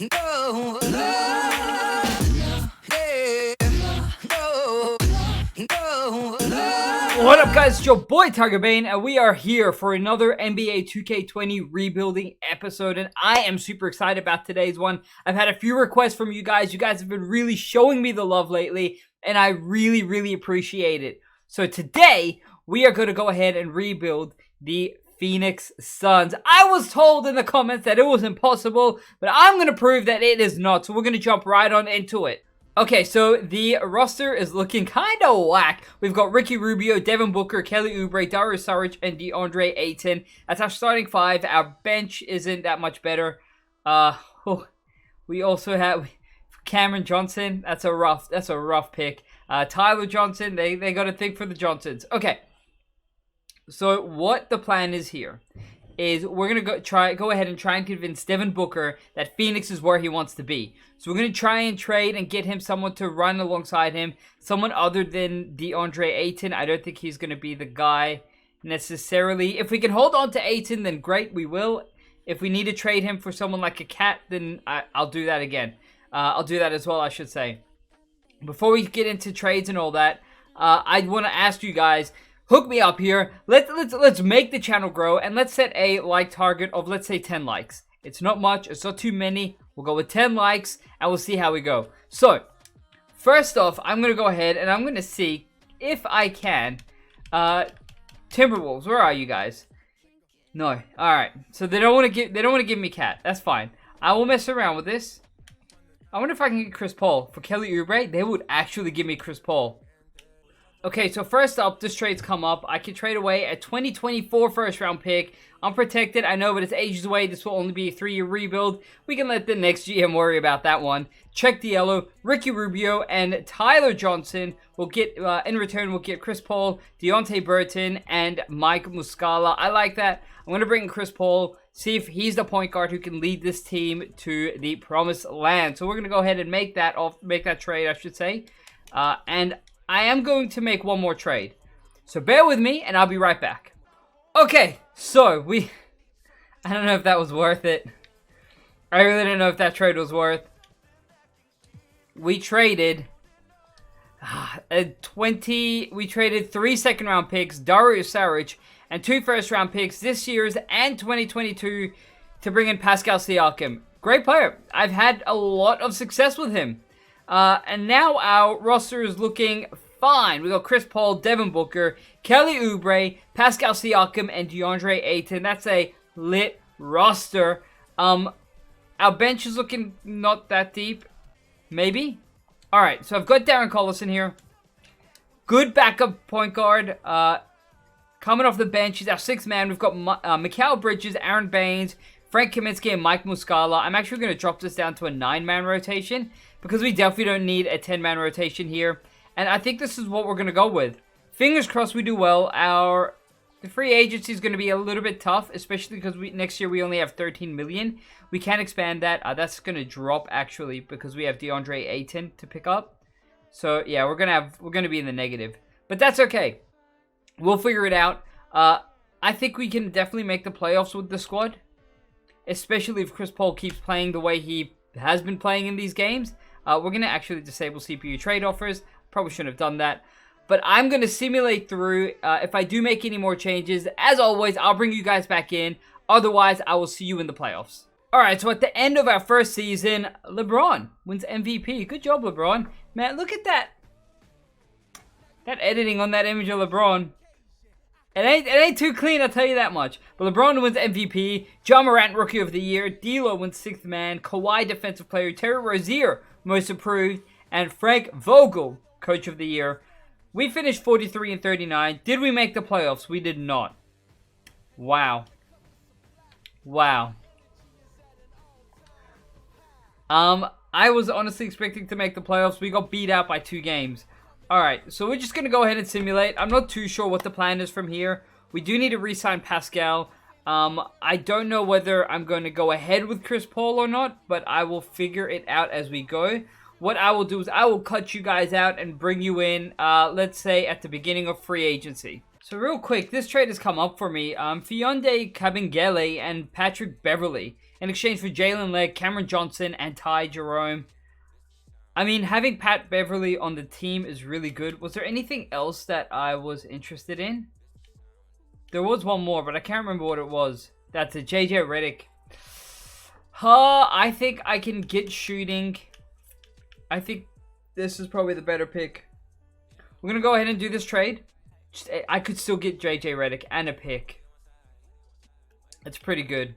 No, no, yeah, no, no, no. What up, guys? It's your boy TigerBayne, and we are here for another NBA 2K20 rebuilding episode, and I am super excited about today's one. I've had a few requests from you guys. You guys have been really showing me the love lately, and I really appreciate it. So today, we are going to go ahead and rebuild the Phoenix Suns. I was told in the comments that it was impossible, but I'm going to prove that it is not, so we're going to jump right on into it. Okay, so the roster is looking kind of whack. We've got Ricky Rubio, Devin Booker, Kelly Oubre, Dario Saric, and DeAndre Ayton. That's our starting five. Our bench isn't that much better. We also have Cameron Johnson. That's a rough pick. Tyler Johnson. They got to think for the Johnsons. Okay. So what the plan is here is we're gonna go ahead and try and convince Devin Booker that Phoenix is where he wants to be. So we're gonna try and trade and get him someone to run alongside him, someone other than DeAndre Ayton. I don't think he's gonna be the guy necessarily. If we can hold on to Ayton, then great, we will. If we need to trade him for someone like a cat, then I'll do that again. I'll do that as well, I should say. Before we get into trades and all that, I want to ask you guys. Hook me up here. Let's make the channel grow, and let's set a like target of, let's say, 10 likes. It's not much. It's not too many. We'll go with 10 likes, and we'll see how we go. So, first off, I'm gonna go ahead and I'm gonna see if I can. Timberwolves, where are you guys? No. All right. So they don't want to give me Cat. That's fine. I will mess around with this. I wonder if I can get Chris Paul for Kelly Oubre. They would actually give me Chris Paul. Okay, so first up, this trade's come up. I can trade away a 2024 first-round pick. Unprotected, I know, but it's ages away. This will only be a 3-year rebuild. We can let the next GM worry about that one. Check the yellow. Ricky Rubio and Tyler Johnson will get, in return, we'll get Chris Paul, Deontay Burton, and Mike Muscala. I like that. I'm going to bring in Chris Paul, see if he's the point guard who can lead this team to the promised land. So we're going to go ahead and make that trade, I should say. And I am going to make one more trade. So bear with me, and I'll be right back. Okay, so I don't know if that was worth it. I really don't know if that trade was worth. We traded we traded 3 second-round picks, Dario Saric, and 2 first-round picks this year's and 2022 to bring in Pascal Siakam. Great player. I've had a lot of success with him. And now our roster is looking fine. We got Chris Paul, Devin Booker, Kelly Oubre, Pascal Siakam, and DeAndre Ayton. That's a lit roster. Our bench is looking not that deep. Maybe? Alright, so I've got Darren Collison here. Good backup point guard. Coming off the bench, he's our 6th man. We've got Mikal Bridges, Aaron Baines, Frank Kaminsky, and Mike Muscala. I'm actually going to drop this down to a 9-man rotation because we definitely don't need a 10-man rotation here. And I think this is what we're going to go with. Fingers crossed we do well. The free agency is going to be a little bit tough, especially because next year we only have 13 million. We can expand that. That's going to drop, actually, because we have DeAndre Ayton to pick up. So, yeah, we're going to be in the negative. But that's okay. We'll figure it out. I think we can definitely make the playoffs with the squad, especially if Chris Paul keeps playing the way he has been playing in these games. We're going to actually disable CPU trade offers. Probably shouldn't have done that. But I'm going to simulate through. If I do make any more changes, as always, I'll bring you guys back in. Otherwise, I will see you in the playoffs. Alright, so at the end of our first season, LeBron wins MVP. Good job, LeBron. Man, look at that. That editing on that image of LeBron. It ain't too clean, I'll tell you that much. But LeBron wins MVP. John Morant, Rookie of the Year. D'Lo wins 6th man. Kawhi, Defensive Player. Terry Rozier, Most Improved. And Frank Vogel, Coach of the Year. We finished 43 and 39. Did we make the playoffs? We did not. Wow. Wow. I was honestly expecting to make the playoffs. We got beat out by 2 games. Alright, so we're just going to go ahead and simulate. I'm not too sure what the plan is from here. We do need to re-sign Pascal. I don't know whether I'm going to go ahead with Chris Paul or not, but I will figure it out as we go. What I will do is I will cut you guys out and bring you in, let's say, at the beginning of free agency. So real quick, this trade has come up for me. Fionde Kabengele and Patrick Beverley in exchange for Jalen Legg, Cameron Johnson, and Ty Jerome. I mean, having Pat Beverley on the team is really good. Was there anything else that I was interested in? There was one more, but I can't remember what it was. That's a JJ Redick. I think I can get shooting. I think this is probably the better pick. We're going to go ahead and do this trade. I could still get JJ Redick and a pick. That's pretty good.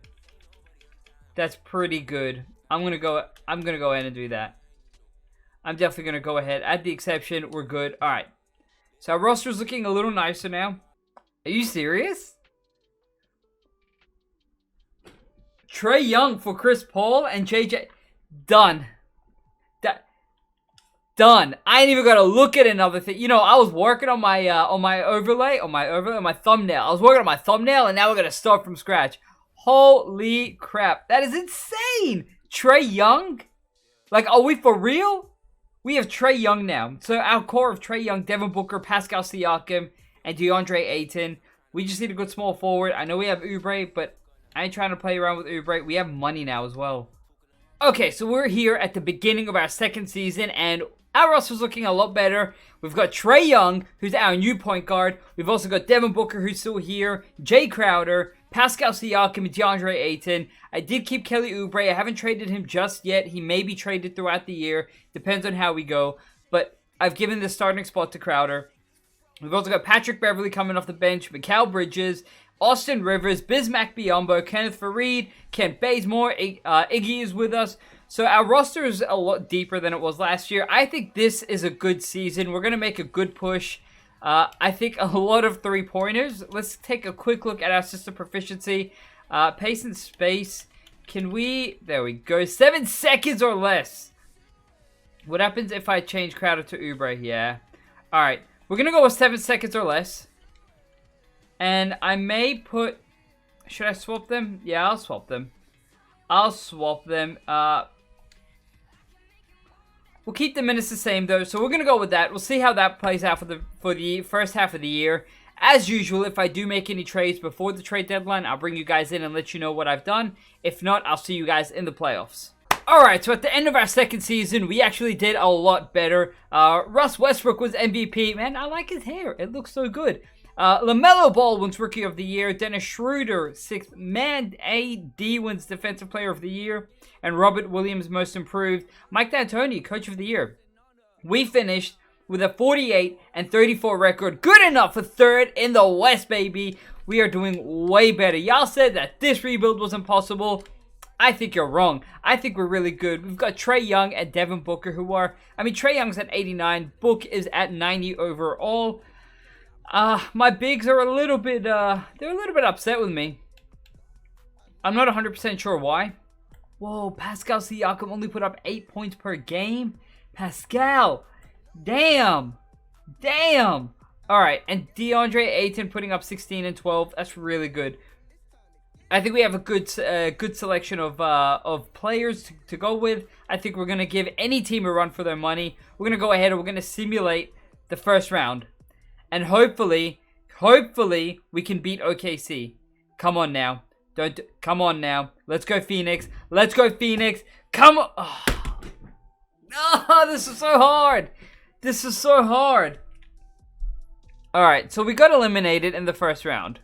That's pretty good. I'm gonna go ahead and do that. I'm definitely gonna go ahead. Add the exception. We're good. Alright. So our roster's looking a little nicer now. Are you serious? Trae Young for Chris Paul and JJ. Done. Done. I ain't even gotta look at another thing. You know, I was working on my overlay, on my thumbnail. I was working on my thumbnail, and now we're gonna start from scratch. Holy crap! That is insane. Trae Young, like, are we for real? We have Trae Young now. So our core of Trae Young, Devin Booker, Pascal Siakam, and DeAndre Ayton. We just need a good small forward. I know we have Oubre, but I ain't trying to play around with Oubre. We have money now as well. Okay, so we're here at the beginning of our second season, and our roster's looking a lot better. We've got Trae Young, who's our new point guard. We've also got Devin Booker, who's still here. Jay Crowder, Pascal Siakam, and DeAndre Ayton. I did keep Kelly Oubre. I haven't traded him just yet. He may be traded throughout the year. Depends on how we go. But I've given the starting spot to Crowder. We've also got Patrick Beverley coming off the bench, Mikal Bridges, Austin Rivers, Bismack Biyombo, Kenneth Faried, Kent Bazemore, Iggy is with us. So our roster is a lot deeper than it was last year. I think this is a good season. We're going to make a good push. I think a lot of three-pointers. Let's take a quick look at our system proficiency. Pace and space. Can we... There we go. 7 seconds or less. What happens if I change Crowder to Oubre? Yeah. Alright. We're going to go with 7 seconds or less. And I may put... Should I swap them? Yeah, I'll swap them. I'll swap them. We'll keep the minutes the same, though, so we're going to go with that. We'll see how that plays out for the first half of the year. As usual, if I do make any trades before the trade deadline, I'll bring you guys in and let you know what I've done. If not, I'll see you guys in the playoffs. Alright, so at the end of our second season, we actually did a lot better. Russ Westbrook was MVP. Man, I like his hair. It looks so good. LaMelo Ball wins Rookie of the Year. Dennis Schroeder, 6th man. AD wins Defensive Player of the Year. And Robert Williams, Most Improved. Mike D'Antoni, Coach of the Year. We finished with a 48-34 record. Good enough for 3rd in the West, baby. We are doing way better. Y'all said that this rebuild was impossible. I think you're wrong. I think we're really good. We've got Trae Young and Devin Booker, who are... I mean, Trae Young's at 89. Book is at 90 overall. My bigs are a little bit, they're a little bit upset with me. I'm not 100% sure why. Whoa, Pascal Siakam only put up 8 points per game? Pascal! Damn! Damn! Alright, and DeAndre Ayton putting up 16 and 12. That's really good. I think we have a good selection of players to go with. I think we're going to give any team a run for their money. We're going to go ahead and we're going to simulate the first round. And hopefully, we can beat OKC. Come on now. Come on now. Let's go, Phoenix. Let's go, Phoenix. Come on. Oh, this is so hard. This is so hard. Alright, so we got eliminated in the first round.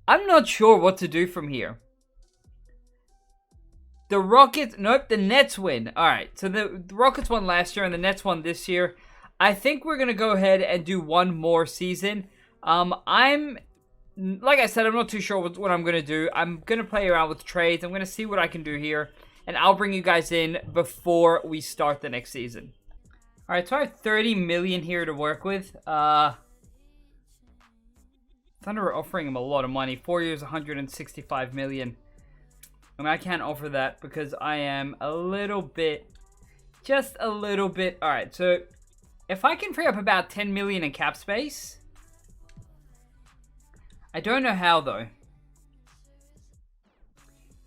I'm not sure what to do from here. The Rockets... Nope, the Nets win. Alright, so the Rockets won last year and the Nets won this year. I think we're going to go ahead and do one more season. Like I said, I'm not too sure what I'm going to do. I'm going to play around with trades. I'm going to see what I can do here. And I'll bring you guys in before we start the next season. Alright, so I have 30 million here to work with. Thunder are offering him a lot of money. 4 years, 165 million. I mean, I can't offer that because I am a little bit... Just a little bit... Alright, so... If I can free up about 10 million in cap space... I don't know how, though.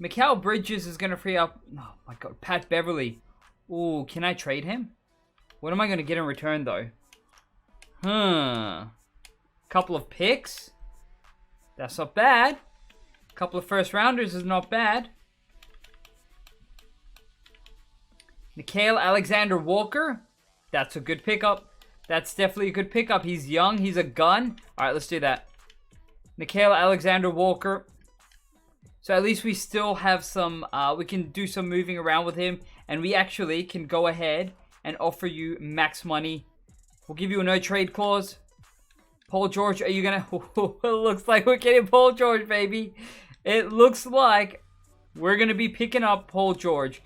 Mikal Bridges is going to free up... Oh, my God. Pat Beverley. Ooh, can I trade him? What am I going to get in return, though? Couple of picks. That's not bad. Couple of first rounders is not bad. Nickeil Alexander-Walker. That's a good pickup. That's definitely a good pickup. He's young. He's a gun. All right, let's do that. Nickeil Alexander-Walker. So at least we still have some, we can do some moving around with him. And we actually can go ahead and offer you max money. We'll give you a no trade clause. Paul George, are you going to... It looks like we're getting Paul George, baby. It looks like we're going to be picking up Paul George.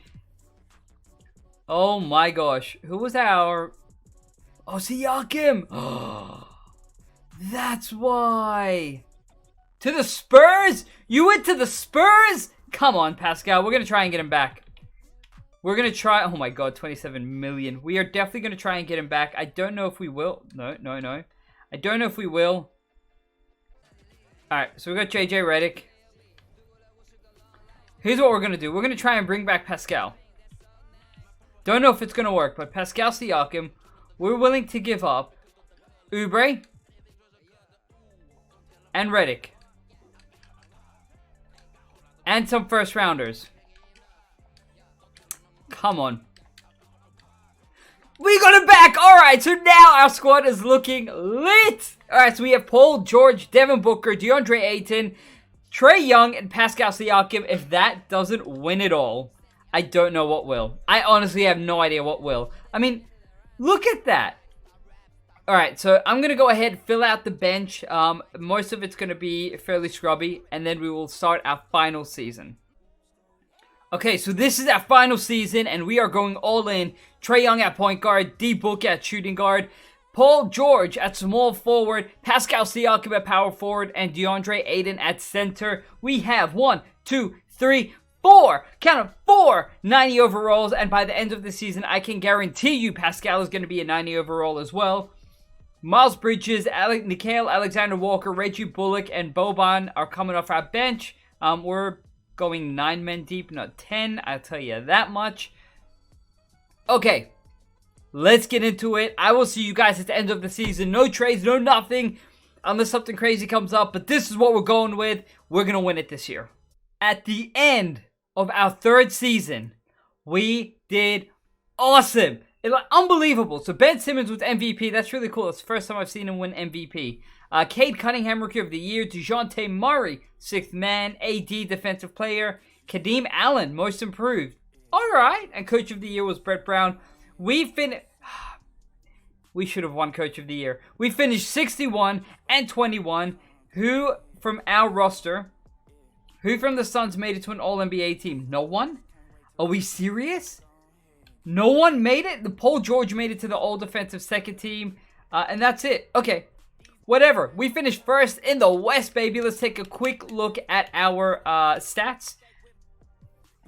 Oh my gosh. Who was our... Oh, Siakam. Oh, that's why. To the Spurs? You went to the Spurs? Come on, Pascal. We're going to try and get him back. We're going to try... Oh my god, 27 million. We are definitely going to try and get him back. I don't know if we will. No. I don't know if we will. Alright, so we got JJ Redick. Here's what we're going to do. We're going to try and bring back Pascal. Don't know if it's going to work, but Pascal Siakam, we're willing to give up Oubre and Redick. And some first rounders. Come on. We got him back! Alright, so now our squad is looking lit! Alright, so we have Paul George, Devin Booker, DeAndre Ayton, Trae Young, and Pascal Siakam. If that doesn't win it all, I don't know what will. I honestly have no idea what will. I mean, look at that. Alright, so I'm going to go ahead and fill out the bench. Most of it's going to be fairly scrubby, and then we will start our final season. Okay, so this is our final season, and we are going all in. Trae Young at point guard, D Book at shooting guard, Paul George at small forward, Pascal Siakam at power forward, and DeAndre Ayton at center. We have 1, 2, 3, 4, count them, 4 90 overalls, and by the end of the season, I can guarantee you Pascal is going to be a 90 overall as well. Miles Bridges, Nickeil Alexander-Walker, Reggie Bullock, and Boban are coming off our bench. We're going 9 men deep, not 10. I'll tell you that much. Okay, let's get into it. I will see you guys at the end of the season. No trades, no nothing, unless something crazy comes up. But this is what we're going with. We're going to win it this year. At the end of our 3rd season, we did awesome. Unbelievable. So Ben Simmons was MVP. That's really cool. It's the first time I've seen him win MVP. Cade Cunningham, Rookie of the Year. DeJounte Murray, 6th man. AD, Defensive Player. Kadeem Allen, Most Improved. Alright. And Coach of the Year was Brett Brown. We should have won Coach of the Year. We finished 61 and 21. Who from our roster, who from the Suns made it to an All-NBA team? No one? Are we serious? No one made it? The Paul George made it to the All-Defensive Second Team. And that's it. Okay. Whatever. We finished first in the West, baby. Let's take a quick look at our stats.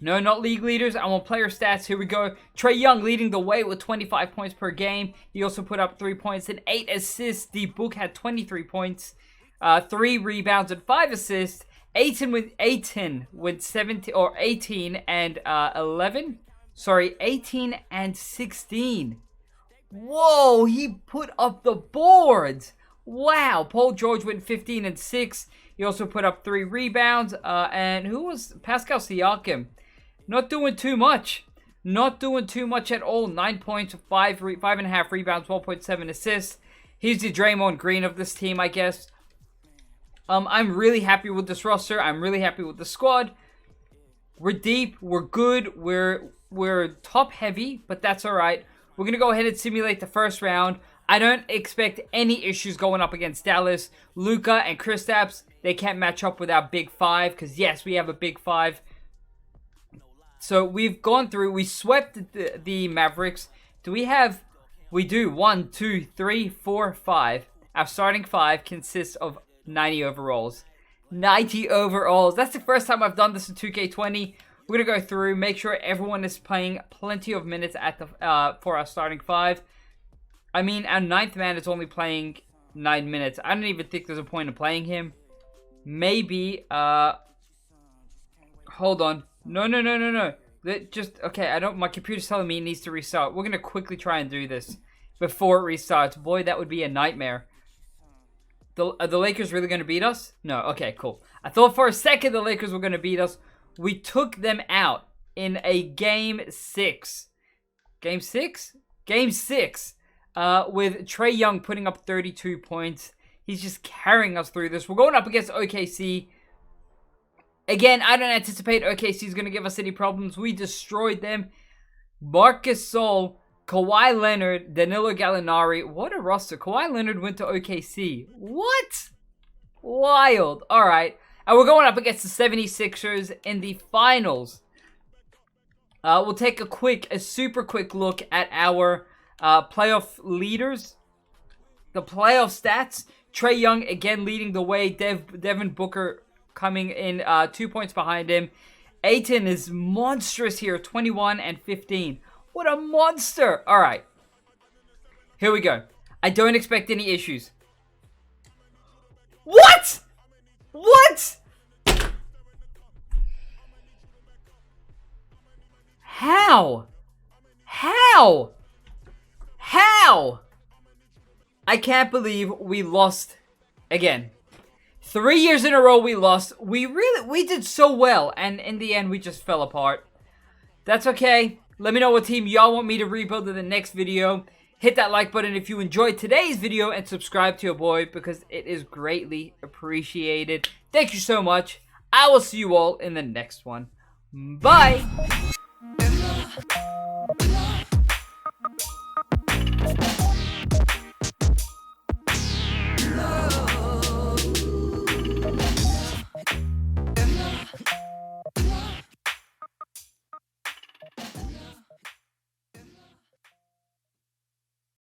No, not league leaders. I want player stats. Here we go. Trae Young leading the way with 25 points per game. He also put up 3 points and 8 assists. D Book had 23 points, 3 rebounds and 5 assists. 18 with 17 or 18 and 11. Sorry, 18 and 16. Whoa, he put up the boards. Wow, Paul George went 15 and 6. He also put up 3 rebounds. And who was Pascal Siakam? Not doing too much. Not doing too much at all. 9 points, 5.5 rebounds, 1.7 assists. He's the Draymond Green of this team, I guess. I'm really happy with this roster. I'm really happy with the squad. We're deep. We're good. We're top heavy, but that's all right. We're going to go ahead and simulate the first round. I don't expect any issues going up against Dallas. Luka and Kristaps, they can't match up with our big 5 because, yes, we have a big 5. So we've gone through. We swept the Mavericks. Do we have... We do. 1, 2, 3, 4, 5. Our starting 5 consists of 90 overalls. 90 overalls. That's the first time I've done this in 2K20. We're going to go through, make sure everyone is playing plenty of minutes at the for our starting 5. I mean, our 9th man is only playing 9 minutes. I don't even think there's a point in playing him. Maybe, hold on. No. Just, okay, my computer's telling me it needs to restart. We're going to quickly try and do this. before it restarts. Boy, that would be a nightmare. Are the Lakers really going to beat us? No. Okay, cool. I thought for a second the Lakers were going to beat us. We took them out in a Game 6. Game 6? Game 6. With Trae Young putting up 32 points. He's just carrying us through this. We're going up against OKC. Again, I don't anticipate OKC is going to give us any problems. We destroyed them. Marc Gasol, Kawhi Leonard, Danilo Gallinari. What a roster. Kawhi Leonard went to OKC. What? Wild. All right. And we're going up against the 76ers in the finals. We'll take a super quick look at our playoff leaders. The playoff stats. Trae Young again leading the way. Devin Booker coming in 2 points behind him. Ayton is monstrous here, 21 and 15. What a monster! All right. Here we go. I don't expect any issues. What? What? How? How? How? I can't believe we lost again. 3 years in a row we lost. We did so well, and in the end we just fell apart. That's okay. Let me know what team y'all want me to rebuild in the next video. Hit that like button if you enjoyed today's video, and subscribe to your boy because it is greatly appreciated. Thank you so much. I will see you all in the next one. Bye.